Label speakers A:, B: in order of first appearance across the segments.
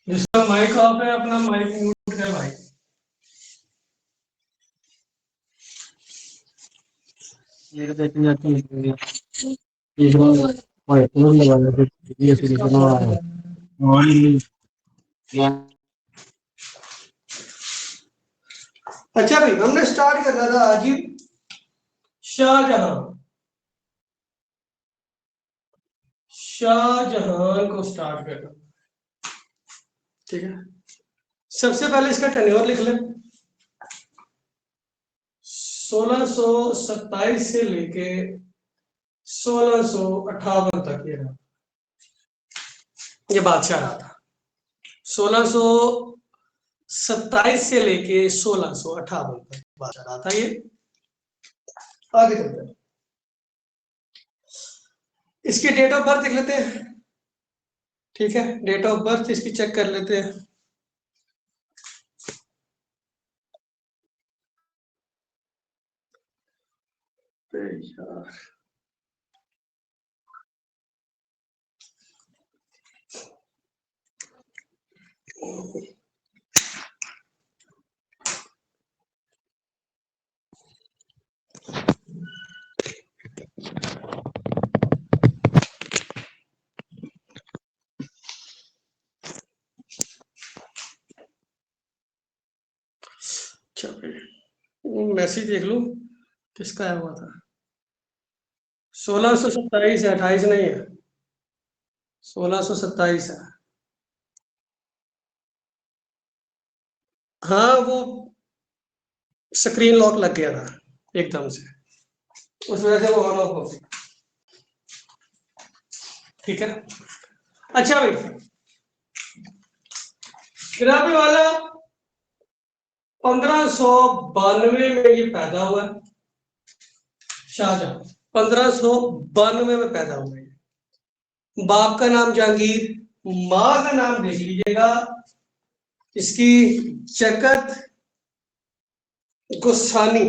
A: जिसका mic off है अपना माइक म्यूट कर भाई।
B: ये देखने जाती है ये वाइट कलर लगा दे ये सिलिकॉन वाला है और ये
A: अच्छा भाई, हमने स्टार्ट करना था आज ही शाहजहां को स्टार्ट करना। ठीक है, सबसे पहले इसका टेन्योर लिख लें। 1627 से लेके 1658 तक ये बादशाह रहा था। 1627 से लेके 1658 तक बादशाह रहा था ये। आगे चलते हैं, इसकी डेट ऑफ बर्थ लिख लेते हैं। ठीक है, डेट ऑफ बर्थ इसकी चेक कर लेते हैं। मैसेज देख लूं किसका आया हुआ था। 1627 है, 28 नहीं है, 1627 है। हाँ, वो स्क्रीन लॉक लग गया था एकदम से, उस वजह से वो ऑन ऑफ हो गया। ठीक है, अच्छा भाई, गिराबी वाला 1592 में ये पैदा हुआ है। शाहजहां 1592 में पैदा हुआ है। बाप का नाम जहांगीर, माँ का नाम देख लीजिएगा इसकी जगत गोस्वामी,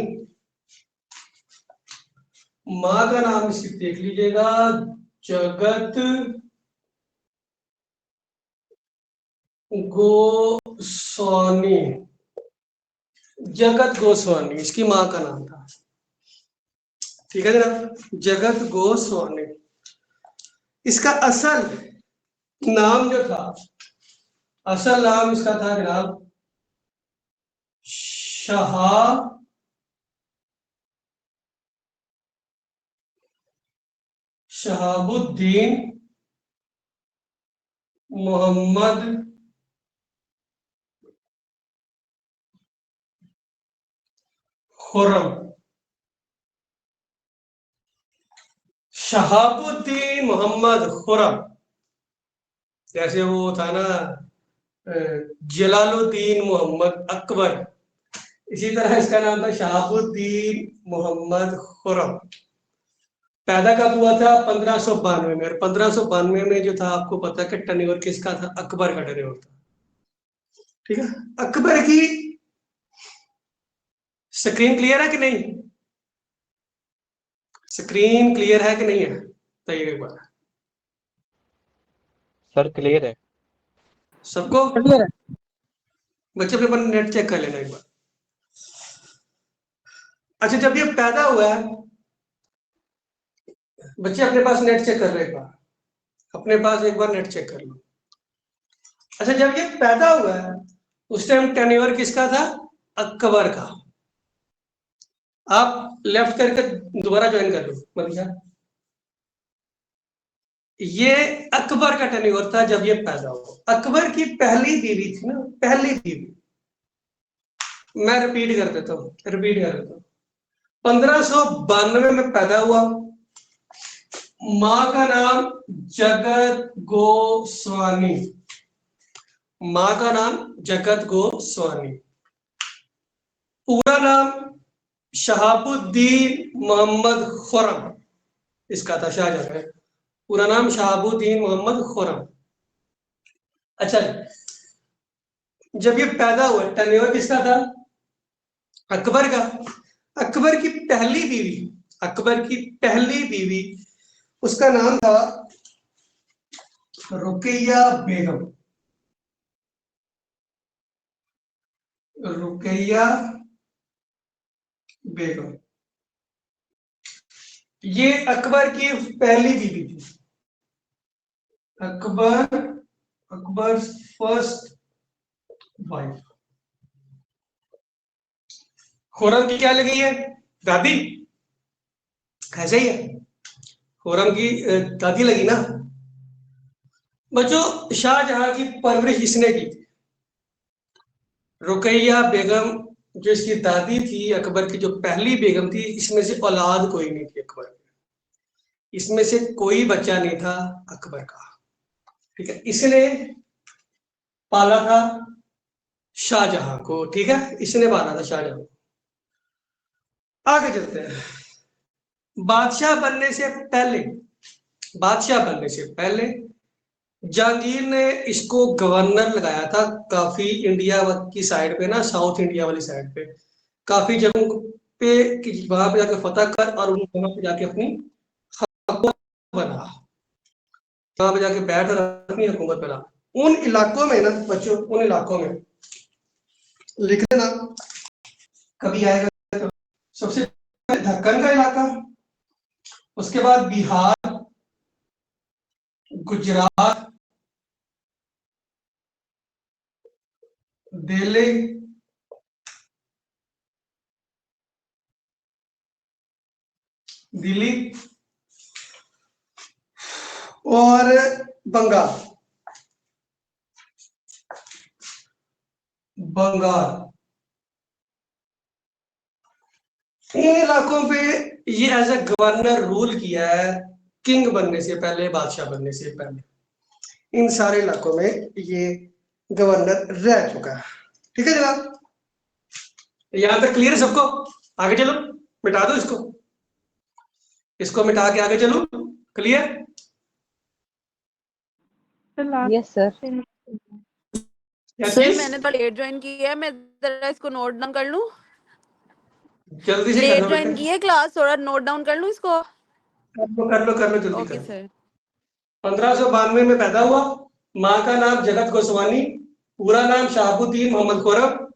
A: माँ का नाम इसकी देख लीजिएगा जगत गोस्वामी। जगत गोस्वामी इसकी माँ का नाम था। ठीक है जनाब, जगत गोस्वामी। इसका असल नाम जो था, असल नाम इसका था जनाब शहाबुद्दीन मोहम्मद खुर्रम। शहाबुद्दीन मोहम्मद खुर्रम, जैसे वो था ना जलालुद्दीन मोहम्मद अकबर, इसी तरह इसका नाम था शहाबुद्दीन मोहम्मद खुर्रम। पैदा कब हुआ था? 1592 में। और 1592 में जो था, आपको पता है कि टर्नओवर किसका था? अकबर का टर्नओवर था। ठीक है, अकबर की स्क्रीन क्लियर है कि नहीं? स्क्रीन क्लियर है कि नहीं है? बताइए एक बार।
B: सर क्लियर है,
A: सबको
B: क्लियर है।
A: बच्चे अपने पर नेट चेक कर लेना एक बार। अच्छा, जब ये पैदा हुआ है, बच्चे अपने पास नेट चेक कर रहे हैं, एक बार अपने पास एक बार नेट चेक कर लो। अच्छा, जब ये पैदा हुआ है उस टाइम टेन्योर किसका था? अकबर का। आप लेफ्ट करके दोबारा ज्वाइन कर लो मनीषा। ये अकबर का टेन्योर था जब ये पैदा हुआ। अकबर की पहली बीवी थी ना, पहली बीवी, मैं रिपीट कर देता हूँ, 1592 में पैदा हुआ। माँ का नाम जगत गोस्वामी, माँ का नाम जगत गोस्वामी। पूरा नाम शहाबुद्दीन मोहम्मद खुर्रम इसका था, शाहजहां का पूरा नाम शहाबुद्दीन मोहम्मद खुर्रम। अच्छा, जब ये पैदा हुआ टेन्योर किसका था? अकबर का। अकबर की पहली बीवी, अकबर की पहली बीवी उसका नाम था रुकैया बेगम। रुकैया बेगम ये अकबर की पहली बीवी थी। Akbar first wife. खुर्रम की क्या लगी है? दादी। ऐसे ही है, खुर्रम की दादी लगी ना। बच्चों, शाहजहां की परवरिश इसने की थी। रुकैया बेगम जो इसकी दादी थी, अकबर की जो पहली बेगम थी, इसमें से औलाद कोई नहीं थी अकबर की। इसमें से कोई बच्चा नहीं था अकबर का। ठीक है, इसने पाला था शाहजहां को। ठीक है, इसने पाला था शाहजहां को। आगे चलते हैं। बादशाह बनने से पहले, बादशाह बनने से पहले जहांगीर ने इसको गवर्नर लगाया था। काफी इंडिया की साइड पे ना, साउथ इंडिया वाली साइड पे काफी जगहों पे वहां पे जाके फतह कर और उन जगहों पे जाके अपनी हुकूमत बना। वहां पे जाके बैठ और अपनी हुकूमत बना। उन इलाकों में ना बच्चों, उन इलाकों में लिख लेना कभी आएगा। सबसे पहले दक्कन का इलाका, उसके बाद बिहार, गुजरात, दिल्ली, दिल्ली और बंगाल। बंगाल, इन इलाकों पे ये एज ए गवर्नर रूल किया है, किंग बनने से पहले, बादशाह बनने से पहले इन सारे इलाकों में ये गवर्नर रह चुका है। ठीक है जनाब, यहां तक क्लियर है सबको? आगे चलो, मिटा दो इसको, इसको मिटा के आगे चलो। क्लियर?
C: Yes sir.
A: क्या
D: सर
A: चीज?
D: मैंने तो लेट ज्वाइन की है, मैं जरा इसको नोट डाउन कर लूं।
A: जल्दी से कर
D: लेट
A: लो
D: ज्वाइन
A: बेटा,
D: की है क्लास, थोड़ा नोट डाउन कर लूं इसको।
A: कर लो जल्दी
D: ओके
A: कर लो।
D: सर।
A: 1592 में पैदा हुआ। माँ का नाम जगत गोस्वामी, पूरा नाम शहाबुद्दीन मोहम्मद खुर्रम।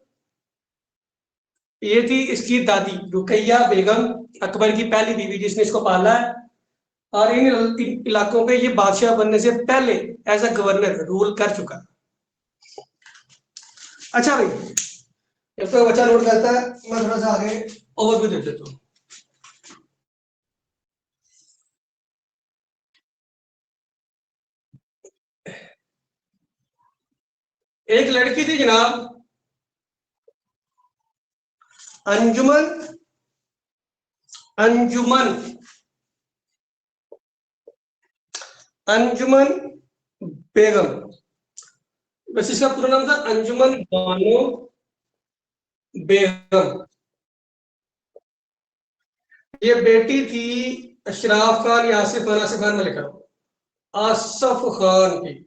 A: ये थी इसकी दादी रुकैया बेगम, अकबर की पहली बीवी जिसने इसको पाला है। और इन इलाकों पे ये बादशाह बनने से पहले एज अ गवर्नर रूल कर चुका। अच्छा भाई, जब तक बच्चा नोट करता है मैं थोड़ा सा आगे ओवरव्यू दे देता हूँ। एक लड़की थी जनाब, अंजुमन, अंजुमन, अंजुमन बेगम। बस इसका पूरा नाम था अंजुमन बानो बेगम। ये बेटी थी अशराफ खान या आसिफ खान, आसिफ खान में लिखा, आसफ खान की।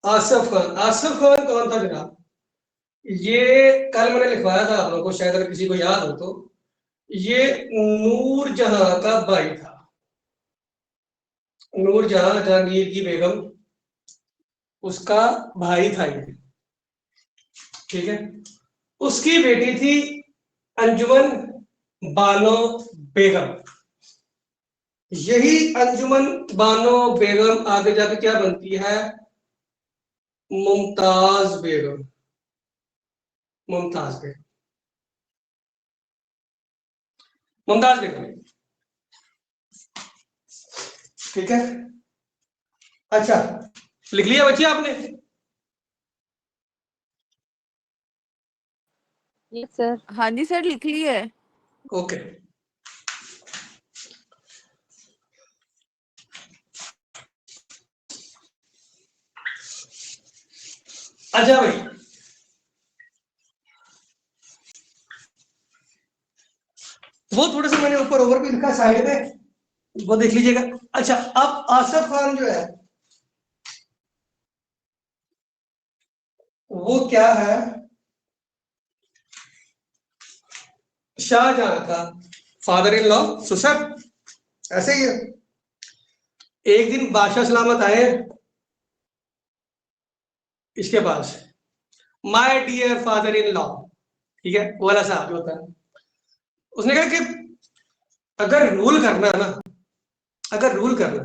A: आसफ खान, आसफ खान कौन था जनाब? ये कल मैंने लिखवाया था आप लोगों को, शायद अगर किसी को याद हो तो। ये नूर जहां का भाई था। नूर जहां जहांगीर की बेगम, उसका भाई था ये। ठीक है, उसकी बेटी थी अंजुमन बानो बेगम। यही अंजुमन बानो बेगम आगे जाके क्या बनती है? मुमताज बेगम। मुमताज बेगम, मुमताज बेगम। ठीक है, अच्छा लिख लिया बच्चे आपने?
C: Yes sir.
D: हाँ जी सर, लिख ली है।
A: ओके, अच्छा भाई, वो थोड़ा सा मैंने ऊपर ओवर भी लिखा साइड पे, वो देख लीजिएगा। अच्छा, अब आसफ खान जो है वो क्या है? शाहजहां का फादर इन लॉ, ससुर, ऐसे ही है। एक दिन बादशाह सलामत आए इसके पास, my dear father in law, ठीक है, वो वाला साहब जो होता है। उसने कहा कि अगर रूल करना है ना, अगर रूल करना,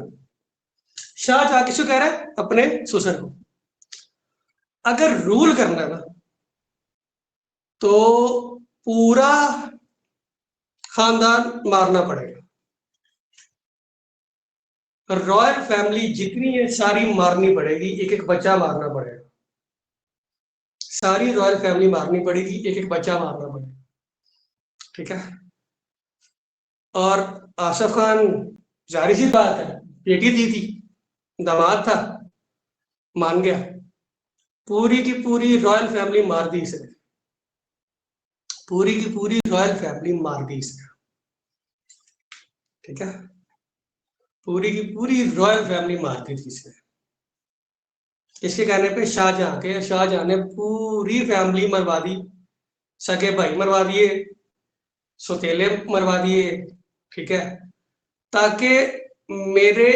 A: शाहजहां किसको कह रहा है? अपने ससुर को। अगर रूल करना है ना तो पूरा खानदान मारना पड़ेगा, रॉयल फैमिली जितनी है सारी मारनी पड़ेगी, एक एक बच्चा मारना पड़ेगा, सारी रॉयल फैमिली मारनी पड़ेगी, एक एक बच्चा मारना पड़ेगा, ठीक है। और आसफ खान, जाहिर सी बात है, बेटी दी थी, दामाद था, मान गया, पूरी की पूरी रॉयल फैमिली मार दी इसने, पूरी की पूरी रॉयल फैमिली मार दी इसने, ठीक है, पूरी की पूरी रॉयल फैमिली मार दी थी इसने। इसके कहने पे शाहजहां ने पूरी फैमिली मरवा दी, सगे भाई मरवा दिए, सौतेले मरवा दिए, ठीक है, ताकि मेरे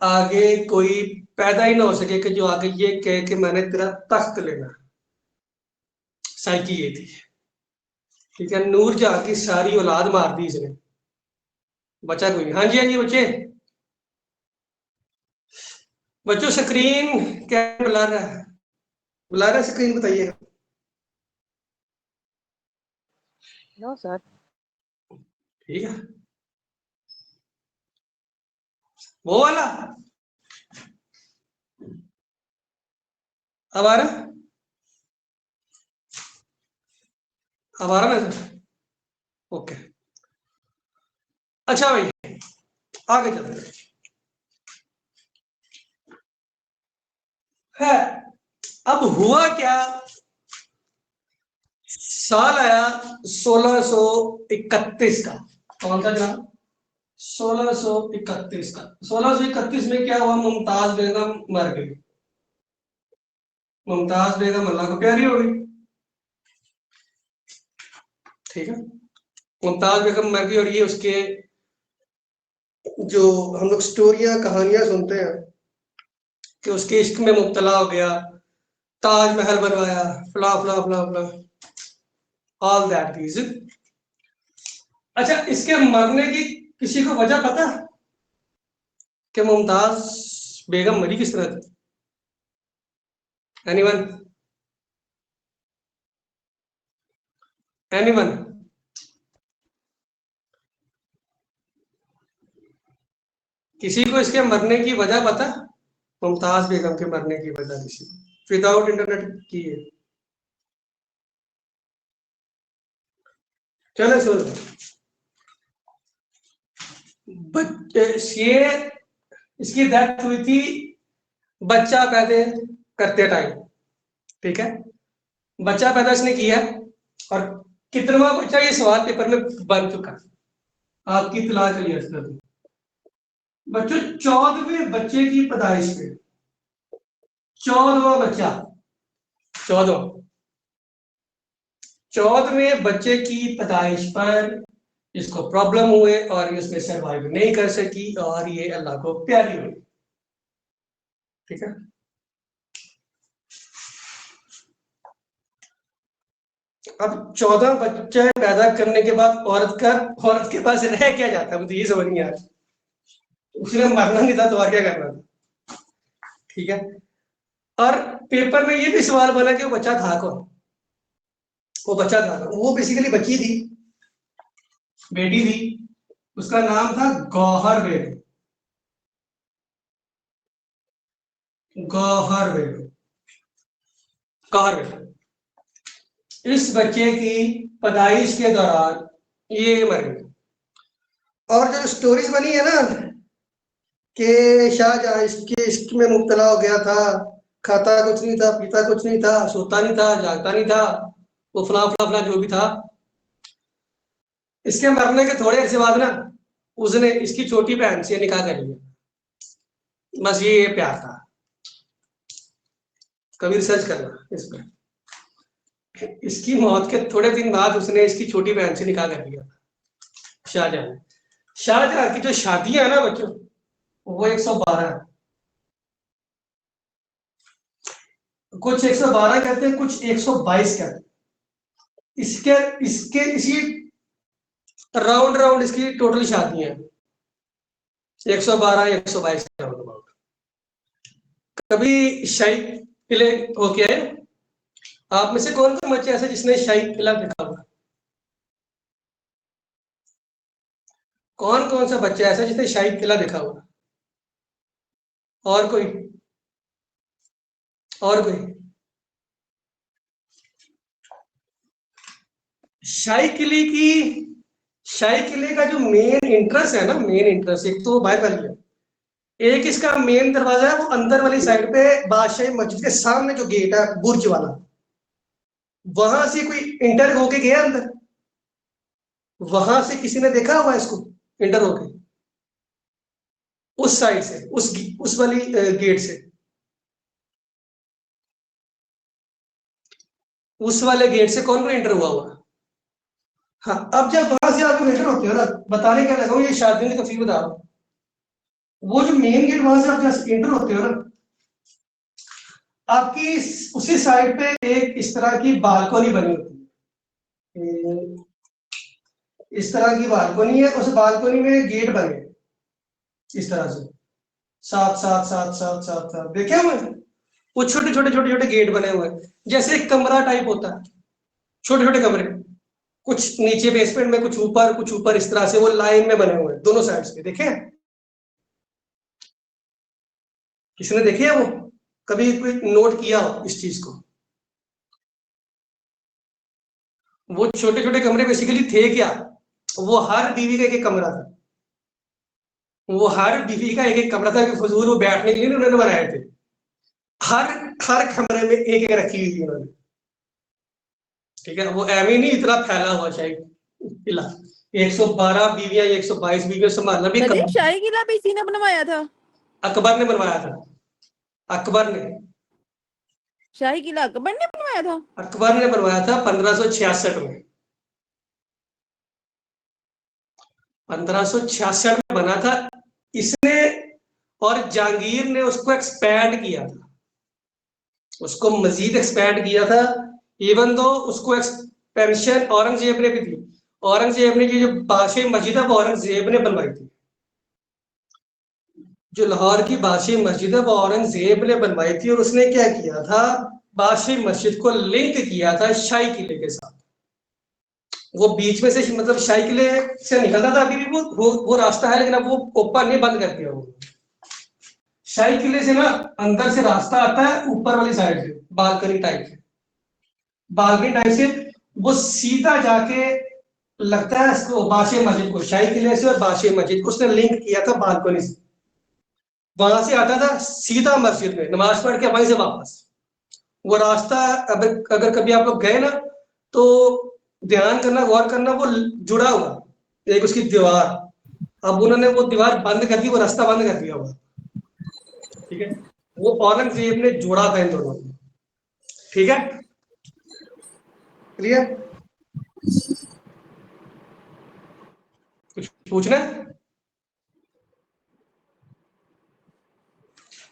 A: आगे कोई पैदा ही ना हो सके कि जो आगे ये कहे कि मैंने तेरा तख्त लेना। साइकी ये थी, ठीक है। नूरजहां की सारी औलाद मार दी इसने, बचा कोई नहीं। हाँ जी, हाँ जी बच्चे, बच्चों स्क्रीन क्या बुला रहा है? बुला रहा है स्क्रीन, बताइए।
C: No, sir.
A: ठीक है, वो वाला अब आ रहा, अब आ रहा ना सर? ओके, अच्छा भाई आगे चलते हैं। अब हुआ क्या, साल आया 1631 का। कौन सा जनाब? 1631 का। 1631 में क्या हुआ? मुमताज बेगम मर गई। मुमताज बेगम अल्लाह को प्यारी हो गई, ठीक है। मुमताज बेगम मर गई और ये उसके जो हम लोग स्टोरियां कहानियां सुनते हैं कि उसके इश्क में मुब्तला हो गया, ताजमहल बनवाया, फला फला फला फला, ऑल दैट रीजन। अच्छा, इसके मरने की किसी को वजह पता कि मुमताज बेगम मरी किस तरह थी? एनीवन? एनीवन? किसी को इसके मरने की वजह पता? मुमताज बेगम के मरने की वजह किसी को विदाउट इंटरनेट की है? चलो सुन, ये इसकी डेथ हुई थी बच्चा पैदा करते टाइम, ठीक है। बच्चा पैदा इसने किया और कितनवा बच्चा, ये सवाल पेपर में बन चुका, आपकी तलाश क्लियर कर दी बच्चों। 14वें बच्चे की पैदाइश पे, 14वां बच्चा, 14वें बच्चे की पैदाइश पर इसको प्रॉब्लम हुए और ये उसमें सरवाइव नहीं कर सकी और ये अल्लाह को प्यारी हुई, ठीक है। अब 14 बच्चे पैदा करने के बाद औरत के पास रह क्या जाता है? मुझे ये समझ नहीं आ रहा। उसने मरना नहीं था तो और क्या करना था, ठीक है। और पेपर में ये भी सवाल बना कि वो बच्चा था कौन? वो बच्चा था, वो बेसिकली बच्ची थी, बेटी थी, उसका नाम था गौहर बेगम। गौहर बेगम, गौहर बेगम। इस बच्चे की पैदाइश के दौरान ये मर गई। और जो स्टोरीज बनी है ना कि शाहजहां इसके इश्क में मुब्तला हो गया था, खाता कुछ नहीं था, पीता कुछ नहीं था, सोता नहीं था, जागता नहीं था, वो फला फला फला जो भी था, इसके मरने के थोड़े अरसे बाद ना उसने इसकी छोटी बहन से निकाह कर लिया। बस ये प्यार था। कभी रिसर्च करना इस पर। इसकी मौत के थोड़े दिन बाद उसने इसकी छोटी बहन से निकाह कर लिया शाहजहां ने। शाहजहां की जो शादियां है ना बच्चों, वो 112 है। कुछ 112 कहते हैं, कुछ 122 कहते हैं। इसके इसके इसी राउंड राउंड इसकी टोटल शादियां 112 122 राउंड अबाउट। कभी शाही किले होके आए आप में से? कौन कौन बच्चे ऐसे जिसने शाही किला देखा हुआ? कौन कौन सा बच्चा ऐसा जिसने शाही किला देखा हुआ? और कोई? और कोई? शाही किले का जो मेन इंट्रेंस है ना, मेन इंट्रेंस एक तो बाहर वाली है, एक इसका मेन दरवाजा है वो अंदर वाली साइड पे बादशाही मस्जिद के सामने जो गेट है बुर्ज वाला, वहां से कोई इंटर होके गया अंदर? वहां से किसी ने देखा हुआ इसको इंटर होके? उस साइड से, उस वाली गेट से, उस वाले गेट से कौन कौन इंटर हुआ हुआ? हाँ, अब जब वहां से आप इंटर होते हो ना, बताने क्या लगा हूं, ये शादियों की तफसील बता रहा हूं। वो जो मेन गेट वहां से आप जैसे इंटर होते हो ना, आपकी उसी साइड पे एक इस तरह की बालकनी बनी होती है। इस तरह की बालकनी है, उस बालकनी में गेट बने इस तरह से, सात सात सात सात सात सात, देखे हुए? वो छोटे छोटे छोटे छोटे गेट बने हुए हैं, जैसे एक कमरा टाइप होता है, छोटे छोटे कमरे, कुछ नीचे बेसमेंट में, कुछ ऊपर, कुछ ऊपर, इस तरह से वो लाइन में बने हुए हैं दोनों साइड्स पे। देखे? किसने देखे है वो? कभी कोई नोट किया हो इस चीज को? वो छोटे छोटे कमरे बेसिकली थे क्या? वो हर बीवी का एक एक कमरा था। वो हर बीवी का एक एक कमरा था कि फजूल वो बैठने के लिए उन्होंने बनाए थे। हर हर कमरे में एक एक रखी हुई थी उन्होंने। ठीक है, वो एम ही नहीं इतना फैला हुआ शायद किला। 112 बीवियां, 122 बीवियां संभालना भी
D: सलीम, शाही किला भी इसी ने बनवाया था?
A: अकबर ने बनवाया था। अकबर ने
D: शाही किला अकबर ने बनवाया था?
A: अकबर ने बनवाया था 1566 में। 1566 में बना था इसने, और जहांगीर ने उसको एक्सपैंड किया था, उसको मजीद एक्सपैंड किया था। इवन दो उसको एक्सपेंशन औरंगजेब ने भी दी। औरंगजेब ने ये जो बादशाही मस्जिद है वो औरंगजेब ने बनवाई थी। जो लाहौर की बादशाही मस्जिद है वो औरंगजेब ने बनवाई थी, और उसने क्या किया था, बादशाही मस्जिद को लिंक किया था शाही किले के साथ। वो बीच में से मतलब शाही किले से निकलता था, अभी भी वो रास्ता है, लेकिन अब वो ओपन नहीं, बंद कर दिया वो। शाही किले से ना अंदर से रास्ता आता है ऊपर वाली साइड से, बालकनी टाइप से, बालकनी टाइप से वो सीधा जाके लगता है इसको बादशाही मस्जिद को, शाही किले से और बादशाही मस्जिद को उसने लिंक किया था बालकनी से। वहां से आता था सीधा मस्जिद में, नमाज पढ़ के वहीं से वापस। वो रास्ता अगर कभी आप लोग गए ना तो ध्यान करना, गौर करना, वो जुड़ा हुआ एक उसकी दीवार। अब उन्होंने वो दीवार बंद कर दी, वो रास्ता बंद कर दिया हुआ। ठीक है, वो औरंगजेब ने जोड़ा था इन दोनों को। ठीक है, क्लियर? कुछ पूछना है?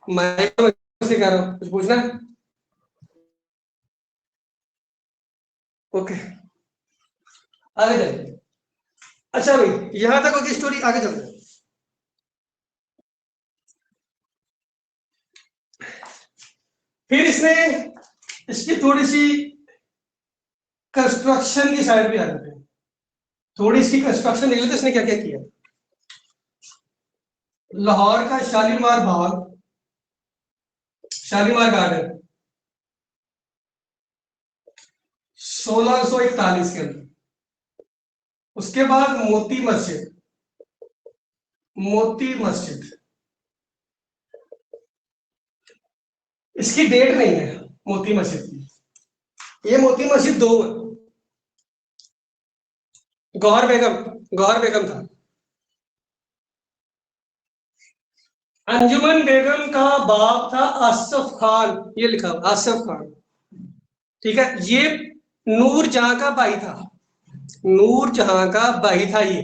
A: मैं से कह रहा हूँ, कुछ पूछना है? ओके, आगे चलिए। अच्छा भाई, यहां तक होगी स्टोरी, आगे चलते हैं। फिर इसने इसकी थोड़ी सी कंस्ट्रक्शन की साइड भी आ जाते हैं। थोड़ी सी कंस्ट्रक्शन देख लेते इसने क्या क्या किया। लाहौर का शालीमार बाग, शालीमार गार्डन 1641 के अंदर। उसके बाद मोती मस्जिद, मोती मस्जिद, इसकी डेट नहीं है मोती मस्जिद की। ये मोती मस्जिद दो है। गौहर बेगम था। अंजुमन बेगम का बाप था आसफ खान, ये लिखा हुआ आसफ खान। ठीक है, ये नूर जहां का भाई था, नूर जहां का भाई था ये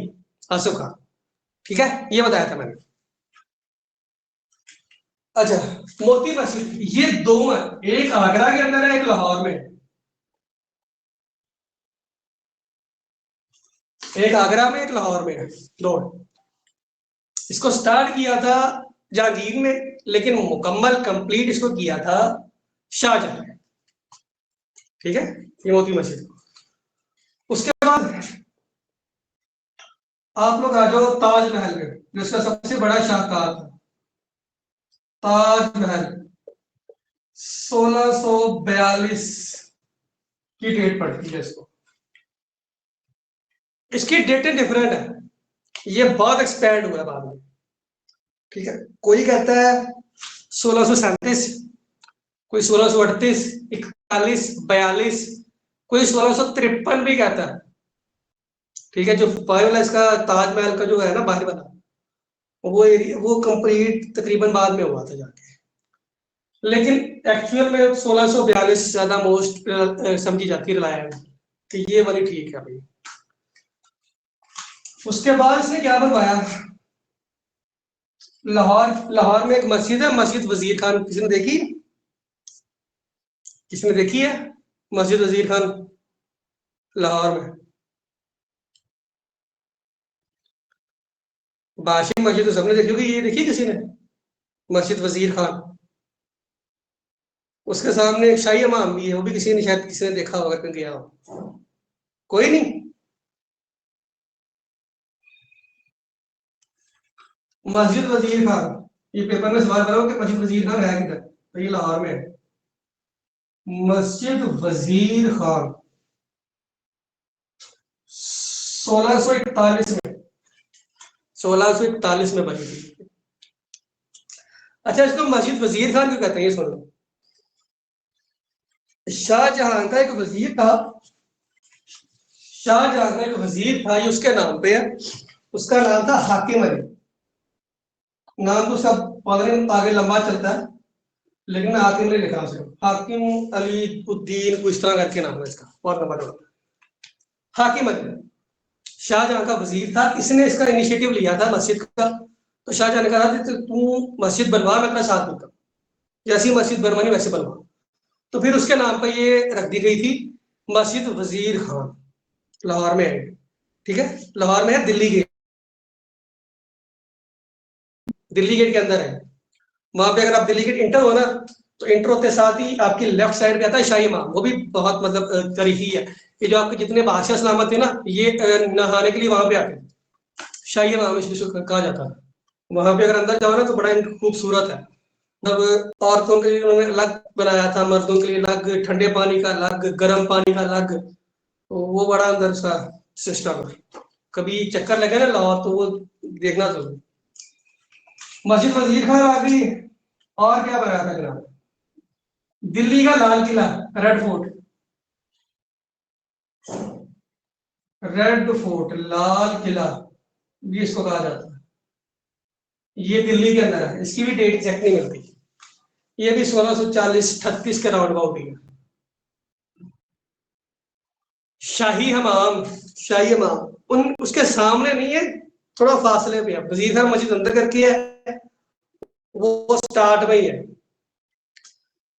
A: आसफ खान। ठीक है, ये बताया था मैंने। अच्छा, मोती मस्जिद, ये दो है, एक आगरा के अंदर है, एक लाहौर में है। एक आगरा में, एक लाहौर में है, दो है। इसको स्टार्ट किया था जहांगीर ने, लेकिन मुकम्मल कंप्लीट इसको किया था शाहजहां ने। ठीक है, ये मोती मस्जिद। उसके बाद आप लोग आ जाओ ताजमहल में, जिसका सबसे बड़ा शाहकार था ताजमहल। 1642 की डेट पड़ती है इसको। इसकी डेटें डिफरेंट है, ये बहुत एक्सपेंड हुआ है बाद में। ठीक है, कोई कहता है 1637, कोई 1638, 41, 42, कोई 1653 भी कहता है। ठीक है, जो बाहर इसका ताजमहल का जो है ना बाहर वाला, वो एरिया वो कंप्लीट तकरीबन बाद में हुआ था जाके, लेकिन एक्चुअल में 1642 ज्यादा मोस्ट समझी जाती है, रिलायबल कि ये वाली ठीक है भाई। उसके बाद इसने क्या बनवाया, लाहौर में एक मस्जिद है, मस्जिद वजीर खान। किसी ने देखी, किसने देखी है मस्जिद वजीर खान लाहौर में? बादशाही मस्जिद तो सबने देखी होगी, ये देखी किसी ने मस्जिद वजीर खान? उसके सामने एक शाही इमाम भी है, वो भी किसी ने शायद किसी ने देखा होगा, कहीं गया हो? कोई नहीं। मस्जिद वजीर खान, ये पेपर में सवाल बनाओ कि मस्जिद वजीर खान है किधर, तो ये लाहौर में है। मस्जिद वजीर खान 1641 में, 1641 में बनी थी। अच्छा, इसको मस्जिद वजीर खान क्यों कहते हैं, ये सुन लो। शाहजहां का एक वजीर था, शाहजहां का एक वजीर था, ये उसके नाम पे है। उसका नाम था हाकिम अली। नाम तो सब पढ़ने आगे लंबा चलता है, लेकिन मैं हाकिम अली लिखा उसे, हाकिम अली उद्दीन, कुछ तरह करके नाम है इसका, और नंबर हाकिम अली शाहजहां का वजीर था। इसने इसका इनिशिएटिव लिया था मस्जिद का। तो शाहजहां ने कहा था तू मस्जिद बनवा, मैं अपना साथ दूंगा, जैसी मस्जिद बनवानी वैसे बनवा। तो फिर उसके नाम पर ये रख दी गई थी मस्जिद वजीर खान। लाहौर में है, ठीक है, लाहौर में है, दिल्ली गेट, दिल्ली गेट के अंदर है। वहां पे अगर आप दिल्ली गेट इंटर हो ना, तो इंटर होते साथ ही आपकी लेफ्ट साइड पे आता है शाही इमाम, वो भी बहुत मतलब तरीकी है। ये जो आपके जितने बादशाह सलामत थे ना, ये नहाने के लिए वहां पे आते थे, शाही इमाम इसको कहा जाता है। वहां पे अगर अंदर जाओ ना तो बड़ा खूबसूरत है। मतलब औरतों के लिए उन्होंने अलग बनाया था, मर्दों के लिए अलग, ठंडे पानी का अलग, गर्म पानी का अलग, तो वो बड़ा अंदर उसका सिस्टम है। कभी चक्कर लगे ना लाहौर तो वो देखना जरूर। मस्जिद वजीर खान आ गई। और क्या बनाया था जनाब, दिल्ली का Lal Qila, red fort, red fort Lal Qila भी इसको कहा जाता है। ये दिल्ली के अंदर है, इसकी भी डेट एग्जैक्ट नहीं मिलती। ये भी 1640-38 के राउंड अबाउट ही है। शाही हमाम, शाही हमाम उन उसके सामने नहीं है, थोड़ा फासले पे है। वजीर खान मस्जिद अंदर करके है, वो स्टार्ट में ही है।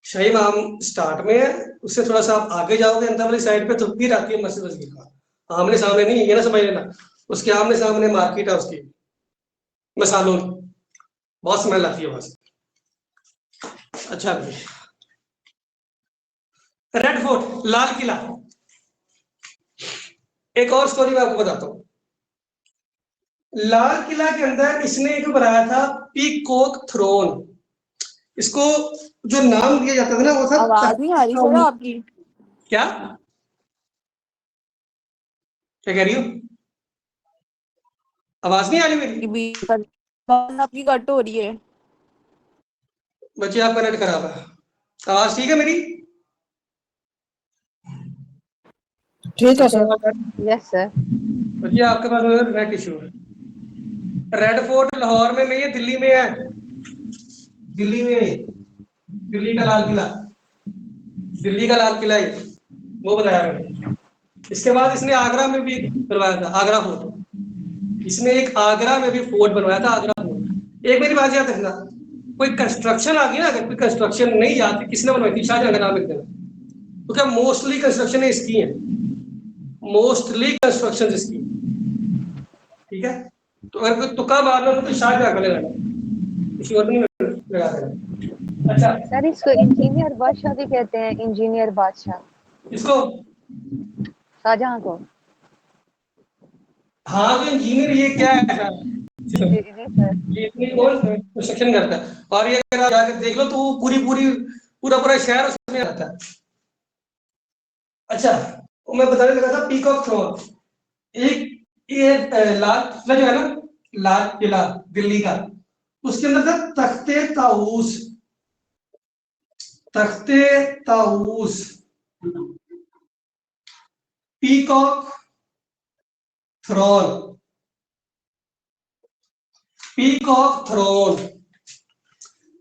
A: शाही इमाम स्टार्ट में है, उससे थोड़ा सा आप आगे जाओगे अंदर वाली साइड पे तो फिर आती है मस्जिद वजीर खान। आमने सामने नहीं है, ये ना समझ लेना, उसके आमने सामने मार्केट है उसकी, मसालों की, बहुत स्मेल आती है वहां से। अच्छा, रेड फोर्ट लाल किला, एक और स्टोरी मैं आपको बताता हूँ। लाल किला के अंदर इसने एक बनाया था पीकॉक थ्रोन। इसको जो नाम दिया जाता था ना वो था
D: आवाज नहीं आ रही सर आपकी।
A: क्या क्या कह रही हो, आवाज नहीं आ रही मेरी?
D: आपकी कट हो रही है।
A: बच्चे आपका नेट खराब है, आवाज ठीक है मेरी?
B: ठीक है सर।
C: Yes sir.
A: बच्चे आपके पास नेट इशू है। रेड फोर्ट लाहौर में नहीं है, दिल्ली में है, दिल्ली में है। दिल्ली का लाल किला, दिल्ली का लाल किला है, वो बताया मैंने। इसके बाद इसने आगरा में भी बनवाया था, आगरा फोर्ट। इसने एक आगरा में भी फोर्ट बनवाया था, आगरा फोर्ट। एक मेरी बात याद रखना, कोई कंस्ट्रक्शन आ गई ना, अगर कोई कंस्ट्रक्शन नहीं आती, किसने बनवाई थी? शाहजहां का नाम लिख देना, तो क्या मोस्टली कंस्ट्रक्शन इसकी है, मोस्टली कंस्ट्रक्शन इसकी, ठीक है। तो अगर कोई तुक्का मारना हो तो शाहजहां का लगाना, किसी और नहीं लगा देना। अच्छा,
C: सर इसको इंजीनियर बादशाह भी कहते हैं, इंजीनियर बादशाह
A: इसको
C: शाहजहां को।
A: हाँ, तो इंजीनियर ये क्या है,
C: जी जी सर।
A: ये इतनी कौन कंस्ट्रक्शन करता है, और ये अगर आप जाकर देख लो तो वो पूरा पूरा शहर उसमें आता है। अच्छा, तो मैं बताने लगा था पीकॉक थ्रोन, एक ये लाल किला जो है ना, लाल किला दिल्ली का, उसके अंदर था तख्ते ताऊस, तख्ते ताऊस, पीकॉक थ्रोन, पीकॉक थ्रोन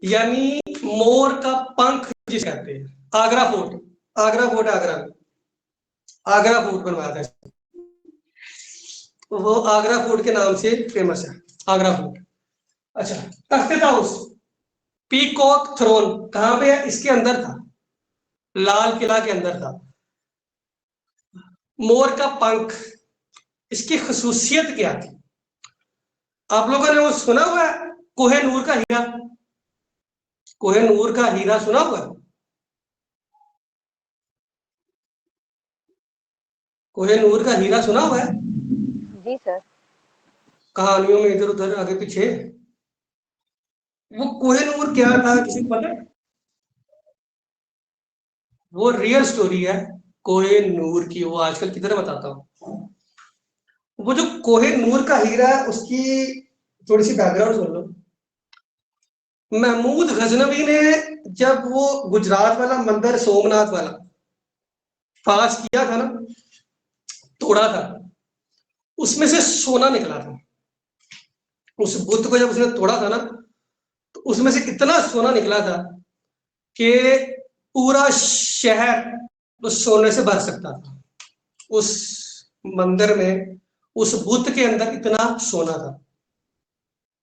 A: यानी मोर का पंख जिसे कहते हैं। आगरा फोर्ट, आगरा फोर्ट, आगरा में आगरा फोर्ट बनवाया था, वो आगरा फोर्ट के नाम से फेमस है, आगरा फोर्ट। अच्छा, तख्ते ताऊस, पीकॉक थ्रोन कहां पे है? इसके अंदर था, लाल किला के अंदर था। मोर का पंख, इसकी खसूसियत क्या थी? आप लोगों ने वो सुना हुआ है कोहे नूर का हीरा? कोहे नूर का हीरा सुना हुआ है? कोहे नूर का हीरा सुना हुआ है?
C: जी सर।
A: कहानियों में इधर उधर आगे पीछे। वो कोहे नूर क्या था, किसी को पता है? वो रियल स्टोरी है कोहे नूर की, वो आजकल किधर बताता हूँ। वो जो कोहे नूर का हीरा है, उसकी थोड़ी सी बैकग्राउंड सुन लो। महमूद गजनवी ने जब वो गुजरात वाला मंदिर सोमनाथ वाला फाश किया था ना, तोड़ा था, उसमें से सोना निकला था। उस बुत को जब उसने तोड़ा था ना, तो उसमें से इतना सोना निकला था कि पूरा शहर उस सोने से भर सकता था। उस मंदिर में, उस बुत के अंदर इतना सोना था।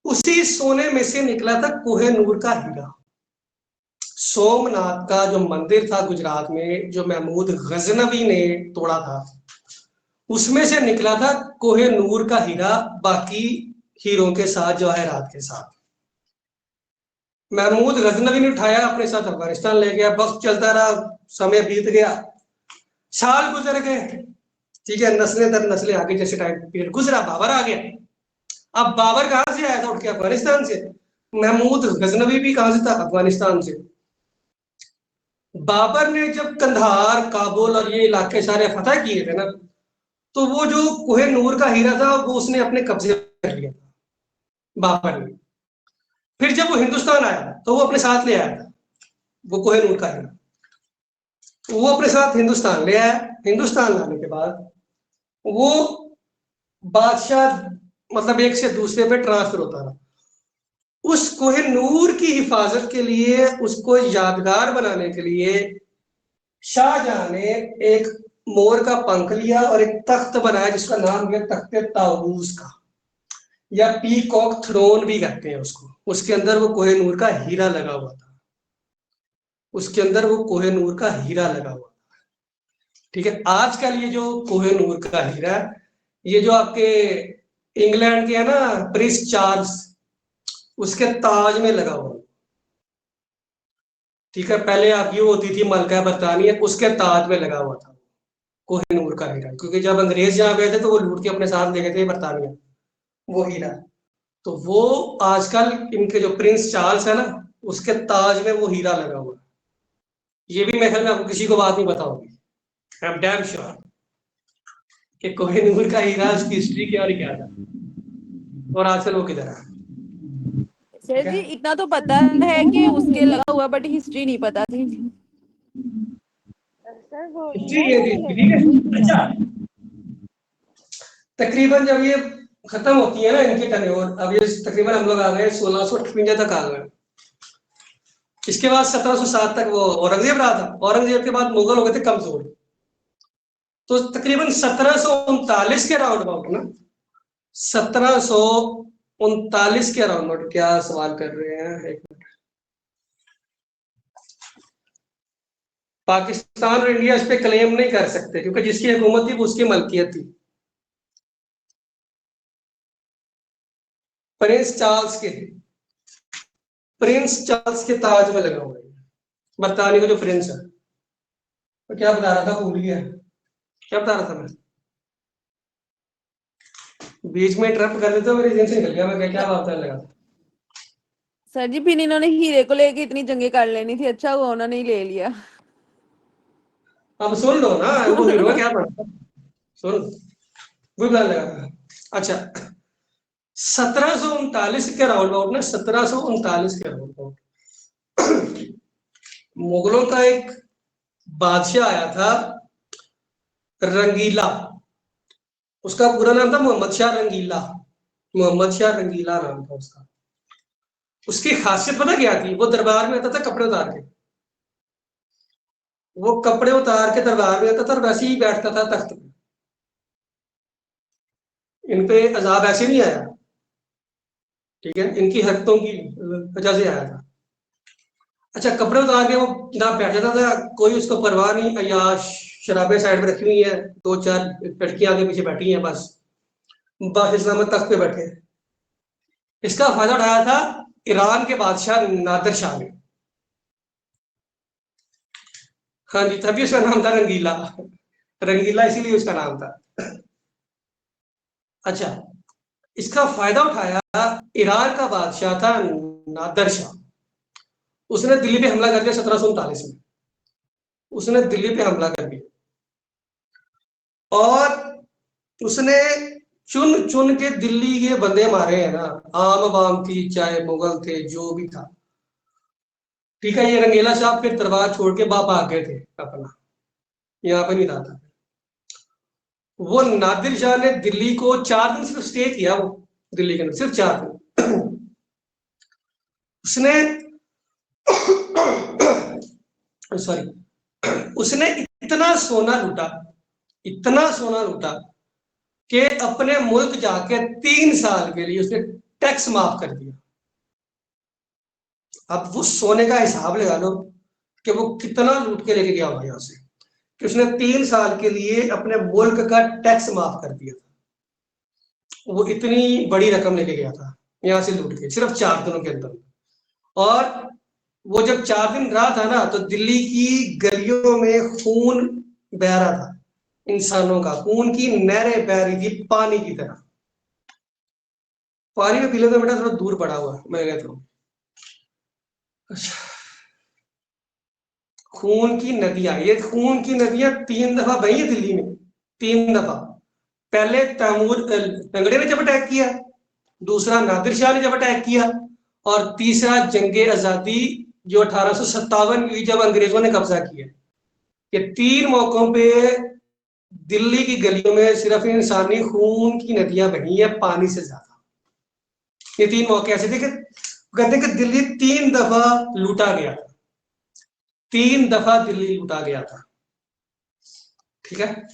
A: उसी सोने में से निकला था कोहे नूर का हीरा। सोमनाथ का जो मंदिर था गुजरात में, जो महमूद गजनवी ने तोड़ा था, उसमें से निकला था कोहे नूर का हीरा, बाकी हीरों के साथ, जवाहरात के साथ। महमूद गजनवी ने उठाया, अपने साथ अफगानिस्तान ले गया। वक्त चलता रहा, समय बीत गया, साल गुजर गए, ठीक है, नस्लें दर नस्लें आगे, जैसे टाइम पीरियड गुजरा, बाबर आ गया। अब बाबर कहां से आया था? उठ के अफगानिस्तान से। महमूद गजनवी भी कहां से था? अफगानिस्तान से। बाबर ने जब कंधार, काबुल और ये इलाके सारे फतह किए थे ना, तो वो जो कोहे नूर का हीरा था वो उसने अपने कब्जे कर लिया था बाबर ने। फिर जब वो हिंदुस्तान आया तो वो अपने साथ ले आया था वो कोहे नूर का हीरा, वो अपने साथ हिंदुस्तान ले आया। हिंदुस्तान लाने के बाद वो बादशाह, मतलब एक से दूसरे पे ट्रांसफर होता रहा। उस कोहे नूर की हिफाजत के लिए, उसको यादगार बनाने के लिए, शाहजहां ने एक मोर का पंख लिया और एक तख्त बनाया जिसका नाम दिया तख्ते ताऊस का, या पीकॉक थ्रोन भी कहते हैं उसको। उसके अंदर वो कोहे नूर का हीरा लगा हुआ था, उसके अंदर वो कोहे नूर का हीरा लगा हुआ था, ठीक है। आजकल ये जो कोहे नूर का हीरा, ये जो आपके इंग्लैंड के है ना प्रिंस चार्ल्स, उसके ताज में लगा हुआ, ठीक है। पहले आप ये होती थी मलका बरतानिया, उसके ताज में लगा हुआ था कोहिनूर का हीरा, क्योंकि जब अंग्रेज यहाँ गए थे तो वो लूट के अपने साथ ले गए थे बरतानिया वो हीरा। तो वो आजकल इनके जो प्रिंस चार्ल्स है ना, उसके ताज में वो हीरा लगा हुआ है। ये भी मेरे ख्याल में आपको किसी को बात नहीं पता होगी, आई एम डैम श्योर कि कोहिनूर का हीरा, उसकी हिस्ट्री क्या और क्या था, और आजकल वो किधर है।
D: सर जी इतना तो पता है कि उसके लगा हुआ, बट हिस्ट्री नहीं पता थी।
C: सर वो
A: हिस्ट्री
C: इंग्लैंड
A: ये
C: वाले
A: थी,
C: ले
A: ठीक
C: गए
A: है।
C: थे।
A: अच्छा, तकरीबन जब ये खत्म होती है ना इनकी टर्न्योर, अब ये तकरीबन हम लोग आ गए 1658 तक आ गए। इसके बाद 1707 तक वो औरंगजेब रहा था। औरंगजेब के बाद मुगल हो गए थे कमजोर। तो तकरीबन 1739 के अराउंड अबाउट ना, 1739 के अराउंड, क्या सवाल कर रहे हैं, एक मिनट, पाकिस्तान और इंडिया इस पे क्लेम नहीं कर सकते क्योंकि जिसकी हुकूमत थी वो उसकी मलकियत थी। प्रिंस चार्ल्स के ताज में लगा हुआ है, बरतानिया का जो प्रिंस है। तो क्या बता रहा था, भूल गया क्या बता रहा था मैं, बीच में इंटरप्ट कर देता, मेरे एजेंसी निकल गया, मैं क्या बात करने लगा।
D: सर जी फिर इन्होंने हीरे को लेके इतनी जंगें कर लेनी थी, अच्छा हुआ उन्होंने ही ले लिया।
A: अब सुन लो ना, वो हीरो का क्या पड़ता, सुन वो प्लान लगा था। अच्छा 1739 के राउंड अबाउट ना, 1739 के राउंड अबाउट मुगलों का एक बादशाह आया था रंगीला, उसका पूरा नाम था मोहम्मद शाह रंगीला, मोहम्मद शाह रंगीला नाम था उसका। उसकी खासियत पता क्या थी, वो दरबार में आता था कपड़े उतार के, वो कपड़े उतार के दरबार में आता था और वैसे ही बैठता था तख्त पे। इन पे अजाब ऐसे नहीं आया, ठीक है, इनकी हरकतों की वजह से आया था। अच्छा कपड़े उतार के वो ना बैठ जाता था, कोई उसको परवाह नहीं, अयाश शराबें साइड में रखी हुई है, दो चार लड़कियां आगे पीछे बैठी हैं, बस इस्लाम तख्त पे बैठे हैं। इसका फायदा उठाया था ईरान के बादशाह नादिर शाह ने। हाँ जी, तभी उसका नाम था रंगीला, रंगीला इसीलिए उसका नाम था। अच्छा इसका फायदा उठाया ईरान का बादशाह था नादिर शाह, उसने दिल्ली पे हमला कर दिया 1739 में, उसने दिल्ली पे हमला कर दिया और उसने चुन चुन के दिल्ली के बंदे मारे हैं ना, आम आवाम थी चाहे मुगल थे जो भी था, ठीक है। ये रंगीला साहब फिर दरबार छोड़ के बाप आ गए थे अपना, यहाँ पे नहीं रहा था। वो नादिर शाह ने दिल्ली को 4 दिन सिर्फ स्टे किया, वो दिल्ली के अंदर सिर्फ 4 दिन। उसने सॉरी उसने इतना सोना लूटा, इतना सोना लूटा कि अपने मुल्क जाके 3 साल के लिए उसने टैक्स माफ कर दिया। अब वो सोने का हिसाब लगा लो कि वो कितना लूट के लेके गया होगा यहाँ से, कि उसने 3 साल के लिए अपने मुल्क का टैक्स माफ कर दिया था। वो इतनी बड़ी रकम लेके गया था यहाँ से लूट के, सिर्फ 4 दिनों के अंदर। और वो जब 4 दिन रहा था ना, तो दिल्ली की गलियों में खून बह रहा था, इंसानों का खून की नहरें बह रही थी पानी की तरह। पानी में पी लेते बेटा, थोड़ा दूर पड़ा हुआ मैं कहता हूँ। अच्छा खून की नदियां, ये खून की नदियां 3 दफा बही है दिल्ली में, 3 दफा। पहले तैमूर लंगड़े ने जब अटैक किया, दूसरा नादिर शाह ने जब अटैक किया, और तीसरा जंगे आजादी जो 1857 की जब अंग्रेजों ने कब्जा किया। ये 3 मौकों पे दिल्ली की गलियों में सिर्फ इंसानी खून की नदियां बही है, पानी से ज्यादा। ये 3 मौके ऐसे थे कि कहते हैं कि दिल्ली 3 दफा लूटा गया था, 3 दफा दिल्ली लूटा गया था, ठीक है।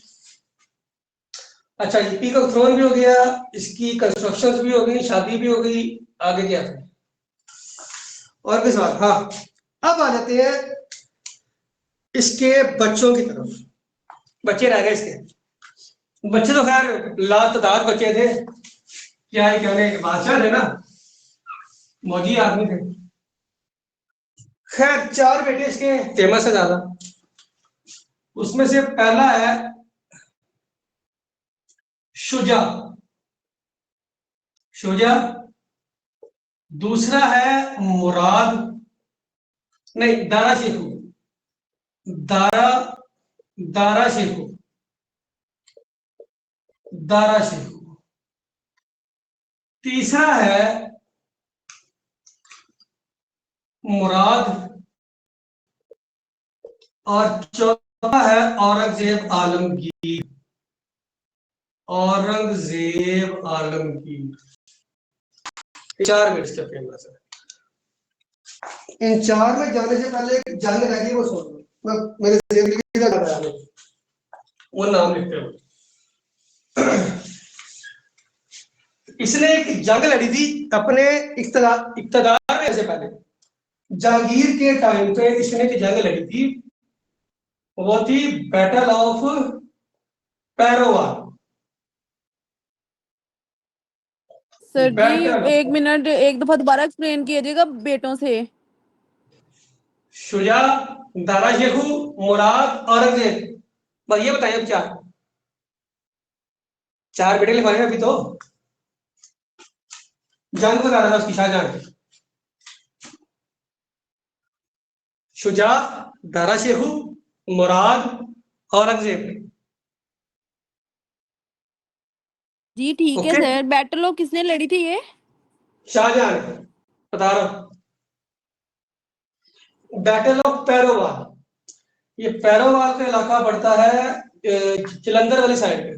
A: अच्छा ईपी का थ्रोन भी हो गया, इसकी कंस्ट्रक्शन भी हो गई, शादी भी हो गई, आगे क्या था और भी सवाल। हाँ अब आ जाते हैं इसके बच्चों की तरफ। बच्चे रह गए इसके, बच्चे तो खैर लातादार बच्चे थे, क्या है कहने के बादशाह थे ना, मौजी आदमी थे। खैर 4 बेटे इसके फेमस है ज्यादा, उसमें से पहला है शुजा, शुजा। दूसरा है मुराद, नहीं दारा शेखू, दारा दारा शेखू, दारा शेखू। तीसरा है मुराद, और चौथा है औरंगजेब आलमगीर, औरंगजेब आलमगीर। 4 मिनट के फेमस है। इन 4 में जाने से पहले एक जंग रह गई, वो सुन लो, मैं मेरे जिंदगी वो नाम लिखते हो। इसने एक जंग लड़ी थी अपने इख्तियार से पहले, जहांगीर के टाइम पे इसने एक जंग लड़ी थी वो थी बैटल ऑफ पैरोवा।
D: सर जी
A: बैटल
D: एक मिनट, एक दफा दोबारा एक्सप्लेन कीजिएगा बेटों से।
A: शुजा, दारा शेखू, मुराद, औरंगजेब। बस ये बताइए अब चार, चार बेटे लिखवाए अभी तो। जंग बता रहा था उसकी, शाहजहां की। शुजा, दारा शेखू, मुराद, औरंगजेब।
D: जी ठीक है
A: ओके,
D: सर, बैटल ऑफ किसने लड़ी थी ये?
A: शाहजहां ने, बता रहा हूं। बैटल ऑफ पैरोवार, ये पैरोवार का इलाका पड़ता है जलंधर वाली साइड पे।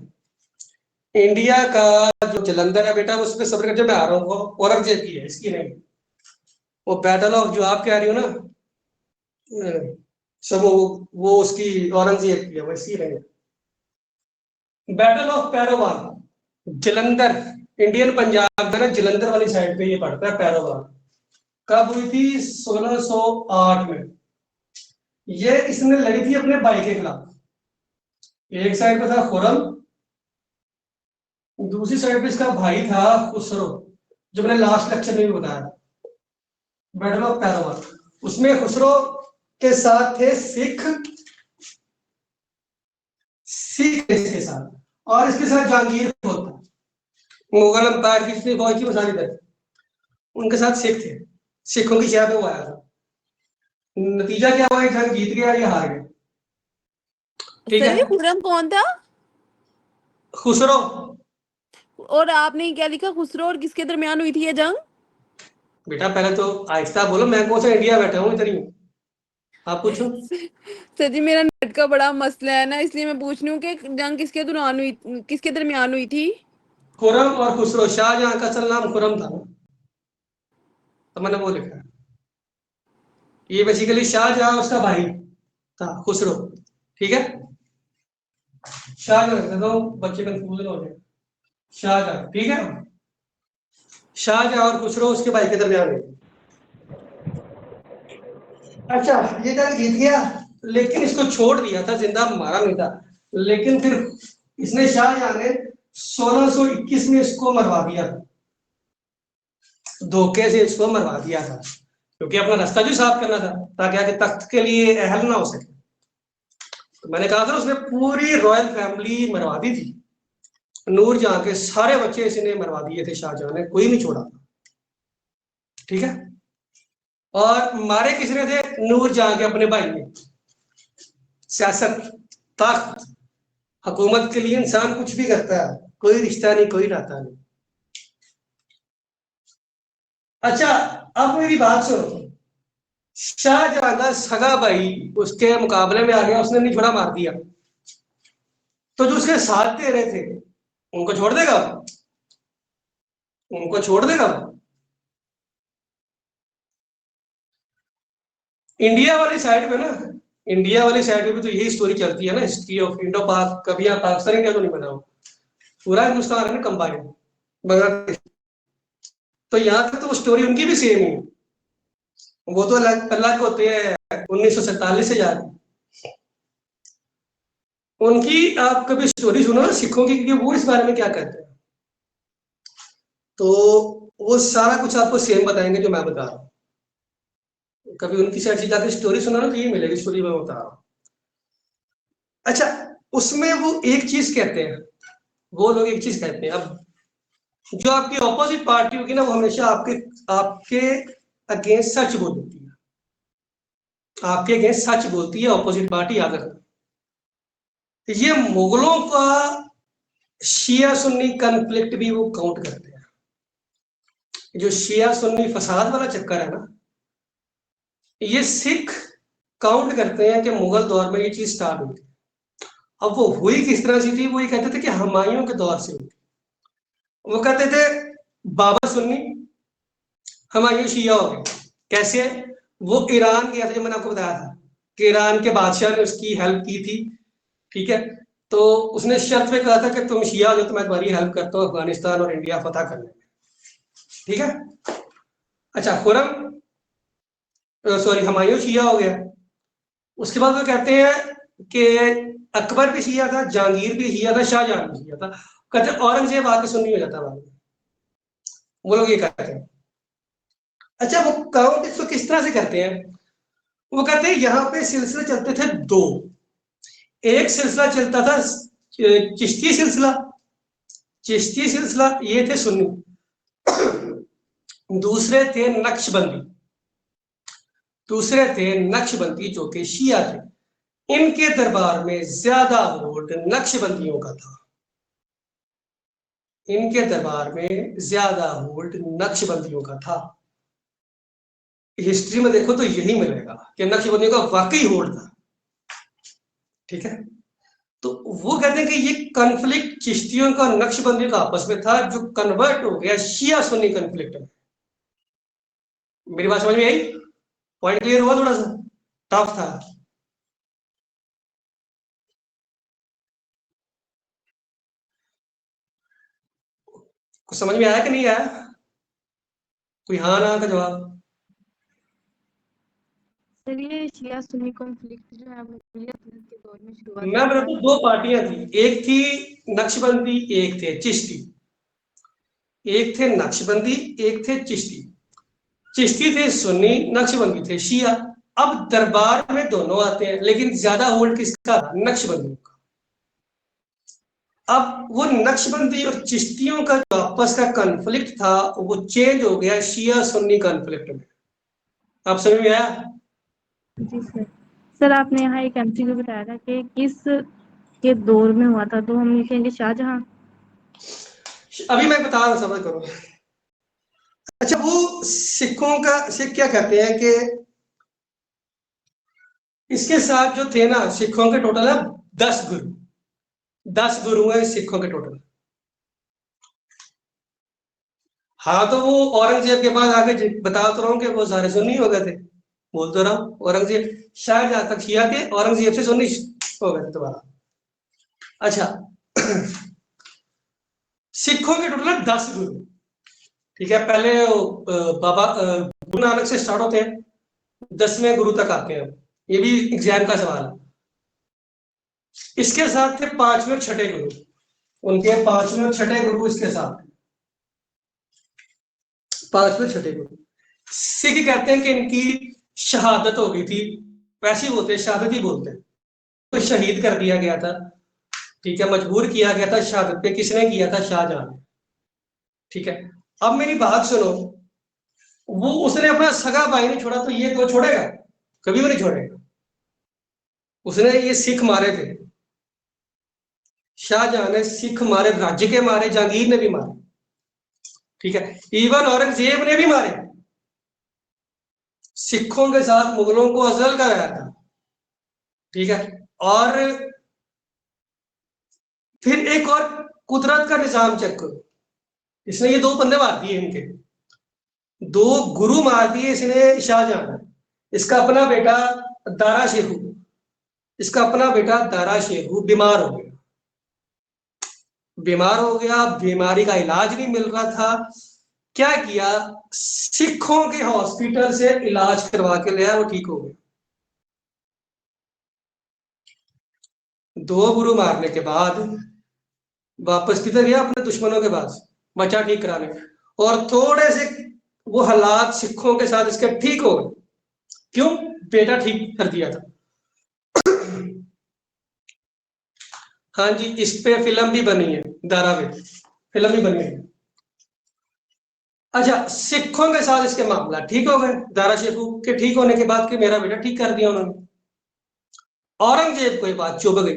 A: इंडिया का जो जलंधर है बेटा, उसमें सबर जो मैं आ रहा हूँ वो औरंगजेब की है, इसकी नहीं। वो बैटल ऑफ जो आप कह रही हो ना, सब वो उसकी औरंगजेब की है, वो इसकी नहीं है। बैटल ऑफ पैरोवार, जलंधर, इंडियन पंजाब में ना जलंधर वाली साइड पे ये पड़ता है पैरोवार। कब हुई थी? 1608 में। ये इसने लड़ी थी अपने भाई के खिलाफ। एक साइड पे था खुरम, दूसरी साइड पे इसका भाई था खुसरो, जो मैंने लास्ट लेक्चर में भी बताया, बैटल ऑफ पैरोवार। उसमें खुसरो के साथ थे सिख, सिख इसके साथ, और इसके साथ जहांगीर होता, मुगल अंपायर की जितनी फौज थी वो सारी इधर, उनके साथ सिख थे। सिखों की शह पे वो आया था। नतीजा क्या हुआ? जंग जीत गया, ये हार गए। ठीक
D: सर
A: है,
D: ये खुर्रम कौन था?
A: खुसरो।
D: और आपने क्या लिखा, खुसरो और किसके दरमियान हुई थी ये जंग?
A: बेटा पहले तो आहिस्ता बोलो, मैं कौन सा इंडिया बैठा हूँ इधर ही हूँ। आप पूछो।
D: सर जी मेरा नेट का बड़ा मसला है ना, इसलिए मैं पूछ रही हूँ कि जंग किसके दौरान हुई, किसके दरमियान हुई थी?
A: खुरम और खुसरो, शाहजहां का असल नाम खुरम था ना, तो मैंने वो लिखा है। ये बेसिकली शाहजहां उसका भाई था खुसरो। ठीक है, शाहजहां, तो बच्चे कंफ्यूजन हो गए। शाहजहां, ठीक है। शाहजहां और खुसरो उसके भाई के दरमियान हुई। अच्छा, ये जंग जीत गया, लेकिन इसको छोड़ दिया था, जिंदा मारा नहीं था। लेकिन फिर इसने, शाहजहां ने 1621 में इसको मरवा दिया, धोखे से इसको मरवा दिया था, क्योंकि अपना रास्ता जो साफ करना था ताकि आगे तख्त के लिए अहल ना हो सके। तो मैंने कहा था उसने पूरी रॉयल फैमिली मरवा दी थी। नूरजहां के सारे बच्चे इसने मरवा दिए थे, शाहजहां ने कोई नहीं छोड़ा था। ठीक है, और मारे किसने थे? नूरजहां के अपने भाई ने। सियासत, तख्त, हुकूमत के लिए इंसान कुछ भी करता है, कोई रिश्ता नहीं, कोई नाता नहीं। अच्छा, अब मेरी बात सुनो। शाहजहां का सगा भाई उसके मुकाबले में आ गया, उसने नहीं छोड़ा, मार दिया। तो जो उसके साथ दे रहे थे उनको छोड़ देगा? उनको छोड़ देगा? इंडिया वाली साइड पे ना, इंडिया वाली साइड पे भी तो यही स्टोरी चलती है ना, हिस्ट्री ऑफ इंडो पाक। कभी यहाँ पाकिस्तान इंडिया तो नहीं बना हो, पूरा हिंदुस्तान है ना कंबाइंड, बांग्लादेश। तो यहाँ तक तो स्टोरी उनकी भी सेम ही है। वो तो अलग अलग होते हैं 1947 से जाके। उनकी आप कभी स्टोरी सुनो ना सिखों की, कि वो इस बारे में क्या कहते हैं, तो वो सारा कुछ आपको सेम बताएंगे जो मैं बता रहा हूँ। कभी उनकी साइड से जाकर स्टोरी सुना ना, तो ये मिलेगी स्टोरी मैं बता रहा हूँ। अच्छा, उसमें वो एक चीज कहते हैं, वो लोग एक चीज कहते हैं, अब जो आपकी ऑपोजिट पार्टी होगी ना, वो हमेशा आपके आपके अगेंस्ट सच बोलती है, आपके अगेंस्ट सच बोलती है ऑपोजिट पार्टी, याद रखना। ये मुगलों का शिया सुन्नी कन्फ्लिक्ट भी वो काउंट करते हैं। जो शिया सुन्नी फसाद वाला चक्कर है ना, ये सिख काउंट करते हैं कि मुगल दौर में ये चीज स्टार्ट हुई थी। अब वो हुई किस तरह से थी? वो ये कहते थे कि हुमायूं के दौर से हुई। वो कहते थे बाबर सुन्नी, हुमायूं शिया हो गए। कैसे? वो ईरान गया था, जो मैंने आपको बताया था कि ईरान के बादशाह ने उसकी हेल्प की थी। ठीक है, तो उसने शर्त पे कहा था कि तुम शिया हो जाओ तो मैं तुम्हारी हेल्प करता हूँ अफगानिस्तान और इंडिया फतह करने में। ठीक है, अच्छा, खुरम, सॉरी, हुमायूं शिया हो गया। उसके बाद वो कहते हैं कि अकबर भी शिया था, जहांगीर भी शिया था, शाहजहां भी शिया था। कहते औरंगजेब आके सुन्नी हो जाता बाद में, वो लोग ये कहते हैं। अच्छा, वो काउंट इसको किस तरह से करते हैं? वो कहते हैं यहाँ पे सिलसिले चलते थे दो। एक सिलसिला चलता था चिश्ती सिलसिला, चिश्ती सिलसिला ये थे सुन्नी, दूसरे थे नक्शबंदी, दूसरे थे नक्शबंदी जो कि शिया थे। इनके दरबार में ज्यादा वोट नक्शबंदियों का था, इनके दरबार में ज्यादा वोट नक्शबंदियों का था। हिस्ट्री में देखो तो यही मिलेगा कि नक्शबंदियों का वाकई वोट था। ठीक है, तो वो कहते हैं कि ये कॉन्फ्लिक्ट चिश्तियों का और नक्शबंदियों का आपस में था, जो कन्वर्ट हो गया शिया सुन्नी कॉन्फ्लिक्ट में। मेरी बात समझ में आई? पॉइंट क्लियर हुआ? थोड़ा सा टफ था। कुछ समझ में आया कि नहीं आया? कोई हाँ ना का जवाब?
E: सर ये शिया सुन्नी कॉन्फ्लिक्ट जो है वो मुगलियत के दौर में शुरुआत
A: मैं बताता हूं, दो पार्टियां थी, एक थी नक्शबंदी, एक थे चिश्ती। एक थे नक्शबंदी, एक थे चिश्ती। चिश्ती थे सुन्नी, नक्शबंदी थे शिया। अब दरबार में दोनों आते हैं, लेकिन ज्यादा होल्ड किसका? नक्शबंदियों का। अब वो नक्शबंदी और चिश्तियों का जो आपस का कॉन्फ्लिक्ट था वो चेंज हो गया शिया सुन्नी कॉन्फ्लिक्ट में। आप समझ में आया?
E: जी सर। सर आपने यहाँ एक एमसीक्यू बताया था कि किस के दौर में हुआ था, तो हम लिखेंगे शाहजहां।
A: अभी मैं बता रहा हूं, समझ करो। अच्छा, वो सिखों का सिख क्या कहते हैं कि इसके साथ जो थे ना सिखों के टोटल है 10 गुरु, 10 गुरु हैं सिखों के टोटल। हाँ, तो वो औरंगजेब के पास आके बता तो रहा हूँ कि वो सारे सुन्नी हो गए थे, बोल तो रहा हूँ। औरंगजेब शाहजहां तक शिया थे, औरंगजेब से सुन्नी हो गए थे दोबारा। अच्छा, सिखों के टोटल 10 गुरु। ठीक है, पहले बाबा गुरु नानक से स्टार्ट होते हैं, 10वें गुरु तक आते हैं। ये भी एग्जाम का सवाल है। इसके साथ थे 5वें और 6ठे गुरु, उनके 5वें और 6ठे गुरु इसके साथ, 5वें 6ठे गुरु। सिख कहते हैं कि इनकी शहादत हो गई थी, वैसे ही बोलते हैं, शहादत ही बोलते हैं। तो शहीद कर दिया गया था, ठीक है, मजबूर किया गया था शहादत पे। किसने किया था? शाहजहां ने। ठीक है, अब मेरी बात सुनो, वो उसने अपना सगा भाई नहीं छोड़ा, तो ये तो छोड़ेगा? कभी भी नहीं छोड़ेगा। उसने ये सिख मारे थे, शाहजहां ने सिख मारे, राज्य के मारे, जहांगीर ने भी मारे। ठीक है, इवन औरंगजेब ने भी मारे। सिखों के साथ मुगलों को अजल कराया था। ठीक है, और फिर एक और कुदरत का निजाम चेक करो, इसने ये 2 बंदे मार दिए, इनके 2 गुरु मार दिए इसने शाहजहां ने। इसका अपना बेटा दारा शेखू, इसका अपना बेटा दारा शेखू बीमार हो गया, बीमार हो गया, बीमारी का इलाज नहीं मिल रहा था। क्या किया? सिखों के हॉस्पिटल से इलाज करवा के लिया, वो ठीक हो गया। 2 गुरु मारने के बाद वापस किधर गया? अपने दुश्मनों के पास, बच्चा ठीक कराने। और थोड़े से वो हालात सिखों के साथ इसके ठीक हो गए। क्यों? बेटा ठीक कर दिया था। हाँ जी, इस पे फिल्म भी बनी है, दारा पे फिल्म भी बनी है। अच्छा, सिखों के साथ इसके मामला ठीक हो गए, दारा शेखू के ठीक होने के बाद कि मेरा बेटा ठीक कर दिया उन्होंने। औरंगजेब को ये बात चुभ गई,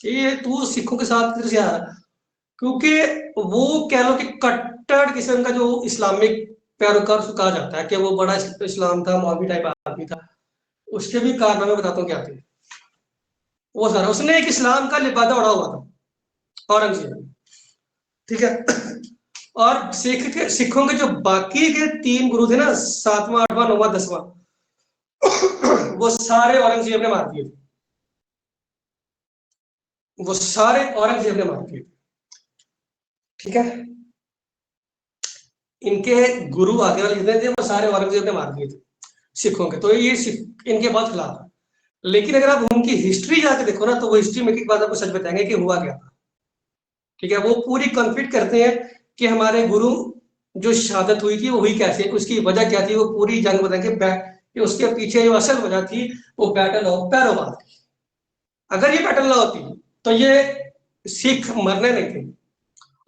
A: ये तू सिखों के साथ किधर से आ रहा? क्योंकि वो कह लो कि कट्टर किस्म का जो इस्लामिक पैरोकार कहा जाता है कि वो बड़ा इस्लाम था, मौलवी टाइप आदमी था। उसके भी कारनामे बताता हूँ क्या थे। वो सारा उसने एक इस्लाम का लिबादा उड़ा हुआ था औरंगजेब। ठीक है, और सिखों के जो बाकी के 3 गुरु थे ना, 7वां 8वां 9वां 10वां, वो सारे औरंगजेब ने मार दिए थे, वो सारे औरंगजेब ने मार दिए। ठीक है, इनके गुरु आगे वाले जितने थे वो सारे औरंगजेब ने मार दिए थे सिखों के। तो ये सिख इनके बहुत खिलाफ है। लेकिन अगर आप उनकी हिस्ट्री जाके देखो ना, तो वो हिस्ट्री में एक बात आपको सच बताएंगे कि हुआ क्या था। ठीक है, वो पूरी कन्फ्लिक्ट करते हैं कि हमारे गुरु जो शहादत हुई थी वो हुई कैसे, उसकी वजह क्या थी, वो पूरी जंग बताएंगे कि उसके पीछे जो असल वजह थी वो बैटल ऑफ पैरोवार थी। अगर ये बैटल ना होती तो ये सिख मरने नहीं थे,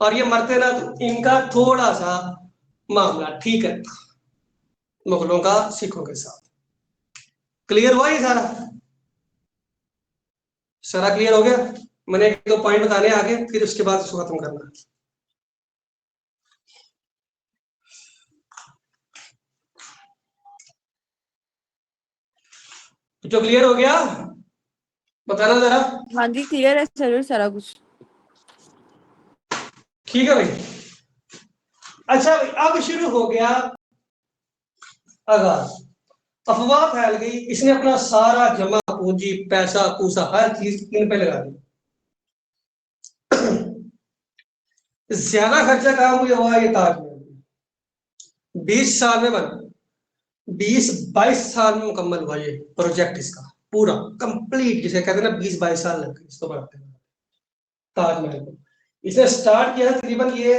A: और ये मरते ना तो इनका थोड़ा सा मामला ठीक है मुगलों का सिखों के साथ। क्लियर हुआ ये सारा? सारा क्लियर हो गया? मैंने एक दो पॉइंट बताने आगे, फिर उसके बाद उसको खत्म करना। जो क्लियर हो गया बताना जरा।
D: हाँ जी क्लियर है सर सारा कुछ।
A: ठीक है भाई। अच्छा भाई, अब शुरू हो गया आगाज। अफवाह फैल गई, इसने अपना सारा जमा पूंजी पैसा पूसा हर चीज इन पे लगा दी। ज्यादा खर्चा कहाँ हुआ ये ताजमहल? 20 साल में बना, 20-22 साल में मुकम्मल हुआ ये प्रोजेक्ट, इसका पूरा कंप्लीट, जिसे कहते हैं ना 20-22 साल लग गए इसको बनाते हैं ताजमहल को। इसने स्टार्ट किया तकरीबन ये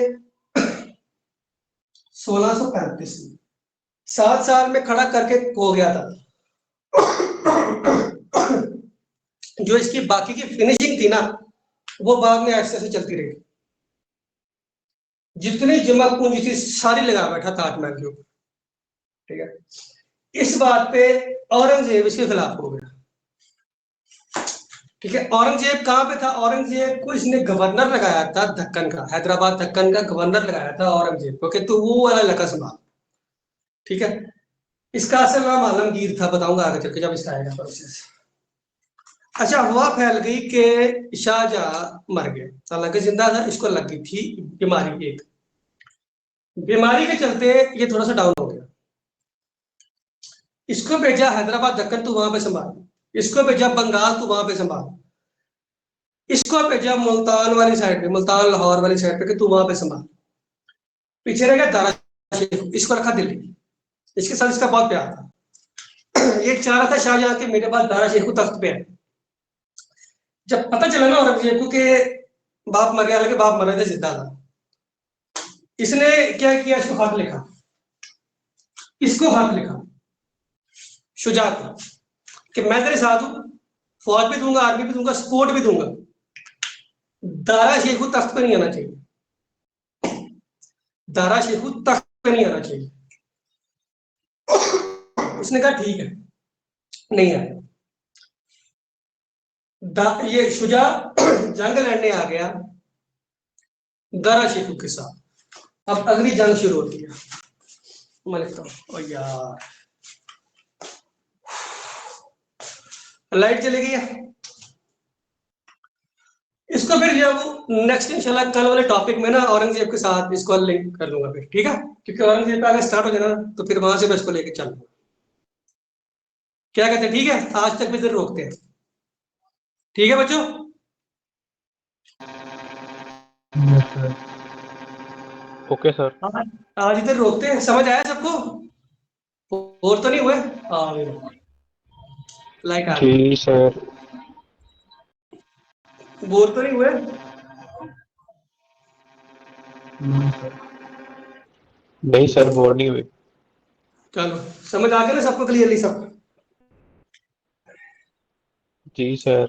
A: 1635 में, 7 साल में खड़ा करके हो गया था। जो इसकी बाकी की फिनिशिंग थी ना, वो बाद में ऐसे ऐसे चलती रही। जितनी जमा पूंजी थी सारी लगा बैठा ताजमहल के ऊपर। ठीक है, इस बात पे औरंगजेब इसके खिलाफ हो गया। ठीक है, औरंगजेब कहां पे था? औरंगजेब को इसने गवर्नर लगाया था दक्कन का, हैदराबाद दक्कन का गवर्नर लगाया था औरंगजेब को कि तू वो वाला इलाका संभाल। ठीक है, इसका असल नाम आलमगीर था, बताऊंगा आगे चल के जब इसका आएगा प्रोसेस। अच्छा, हुआ फैल गई कि शाहजहां मर गए, हालांकि जिंदा था, इसको लग गई थी बीमारी। एक बीमारी के चलते ये थोड़ा सा डाउन हो गया। इसको भेजा हैदराबाद दक्कन, तू वहां पे संभाल। इसको भेजा बंगाल, तू वहां पे संभाल। इसको भेजा मुल्तान वाली साइड पे, मुल्तान लाहौर वाली साइड पे कि तू वहां पे संभाल। पीछे रह गया दारा शेखू, इसको रखा दिल्ली। इसके साथ इसका बहुत प्यार था। ये चाह रहा था शाहजहां के मेरे पास दारा शेखू तख्त पे है। जब पता चला ना औरंगजेब को कि बाप मर गया, हालांकि बाप मर रहे थे, जिंदा था, इसने क्या किया, इसको खत लिखा। इसको खत लिखा शुजा को कि मैं तेरे साथ हूं, फौज भी दूंगा, आर्मी भी दूंगा, सपोर्ट भी दूंगा, दारा शेखू तख्त पे नहीं आना चाहिए, दारा शेखू तख्त पे नहीं आना चाहिए। उसने कहा ठीक है, नहीं आया। ये शुजा जंग लड़ने आ गया दारा शेखू के साथ। अब अगली जंग शुरू होती है। मैं लिखता हूं, ओ यार लाइट चली गई है। इसको फिर जब नेक्स्ट इंशाल्लाह कल वाले टॉपिक में ना औरंगजेब के साथ इसको लिंक कर दूंगा फिर, ठीक है? क्योंकि औरंगजेब का अगर स्टार्ट हो जाना तो फिर वहां से मैं इसको लेके चलूंगा। क्या कहते हैं? ठीक है, आज तक भी इधर रोकते हैं। ठीक है बच्चों?
F: Okay sir.
A: आज इधर रोकते हैं। समझ आया सबको? और तो नहीं हुए? लाइट आ गई।
F: जी सर।
A: बोर तो नहीं हुए?
F: नहीं सर, बोर नहीं हुए।
A: चलो, समझ आ गया ना सबको क्लियरली सब?
F: जी सर।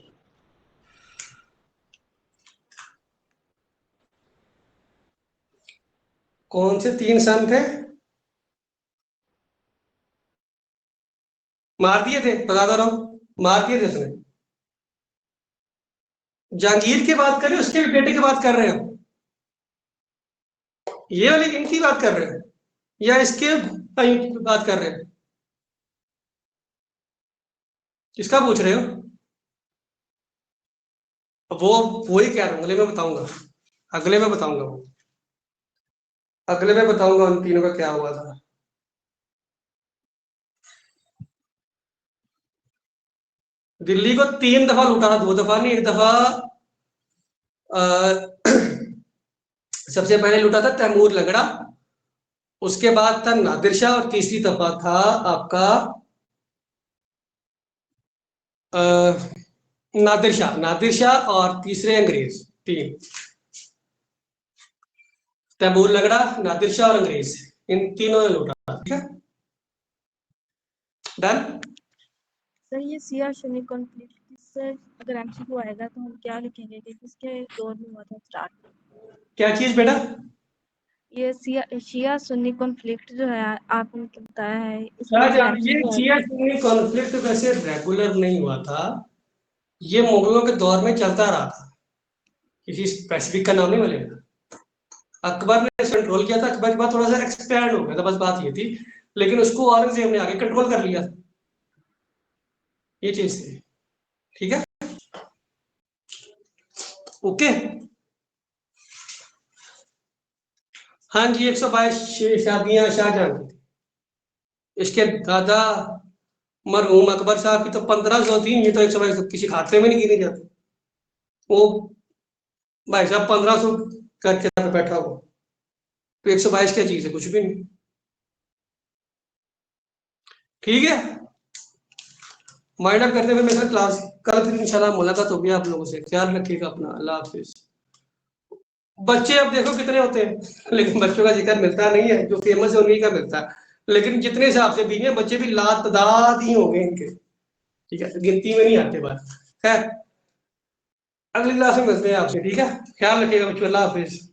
A: कौन से 3 सन थे? मार दिए थे, बताता रहा हूं, मार दिए थे उसने। जहांगीर की बात कर रहे हो, उसके भी बेटे की बात कर रहे हो? ये वाली इनकी बात कर रहे हो या इसके भाइयों की बात कर रहे हो? किसका पूछ रहे हो? वो वही कह रहा हूं, अगले में बताऊंगा। अगले में बताऊंगा, वो अगले में बताऊंगा उन तीनों का क्या हुआ था। दिल्ली को 3 दफा लूटा था, 2 दफा नहीं, 1 दफा। सबसे पहले लूटा था तैमूर लंगड़ा, उसके बाद था नादिर शाह, और तीसरी दफा था आपका नादिर शाह और तीसरे अंग्रेज, 3। तैमूर लगड़ा, नादिर शाह और अंग्रेज, इन तीनों ने लूटा। ठीक है, डन।
E: सर ये शिया सुन्नी कॉन्फ्लिक्ट किससे, अगर एमसीक्यू आएगा तो हम क्या लिखेंगे कि किसके दौर में हुआ था स्टार्ट?
A: क्या चीज बेटा?
E: ये शिया सुन्नी कॉन्फ्लिक्ट जो है आपने बताया है, इसमें
A: क्या
E: अगर
A: ये
E: एमसीक्यू
A: शिया
E: आएगा
A: सुन्नी कॉन्फ्लिक्ट वैसे रेगुलर नहीं हुआ था, ये मुगलों के दौर में चलता रहा था, किसी स्पेसिफिक का नाम नहीं मिलेगा। अकबर ने इसे कंट्रोल किया था, अकबर के बाद थोड़ा सा एक्सपैंड हो गया था, बस बात ये थी, लेकिन उसको औरंगजेब ने आगे कंट्रोल कर लिया, ये चीज थी। ठीक है, ओके। हाँ जी, 122 शादियां शाहजहां की थी। इसके दादा मरहूम अकबर साहब की तो 1500 थी, ये तो 122 किसी खाते में नहीं गिनी जाती। वो भाई साहब 1500 करके बैठा हो, तो 122 क्या चीज है? कुछ भी नहीं। ठीक है, माइंड अप करते हुए मेरे साथ क्लास, कल फिर इंशाल्लाह मुलाकात होगी आप लोगों से। ख्याल रखिएगा अपना, अल्लाह हाफिज। बच्चे अब देखो कितने होते हैं, लेकिन बच्चों का जिक्र मिलता नहीं है, जो फेमस है उन्हीं का मिलता है। लेकिन जितने हिसाब से भी हैं बच्चे भी लातादाद ही होंगे इनके, ठीक है, गिनती में नहीं आते बात। खैर, अगली क्लास में मिलते हैं आपसे। ठीक है, ख्याल रखिएगा बच्चों, अल्लाह हाफिज।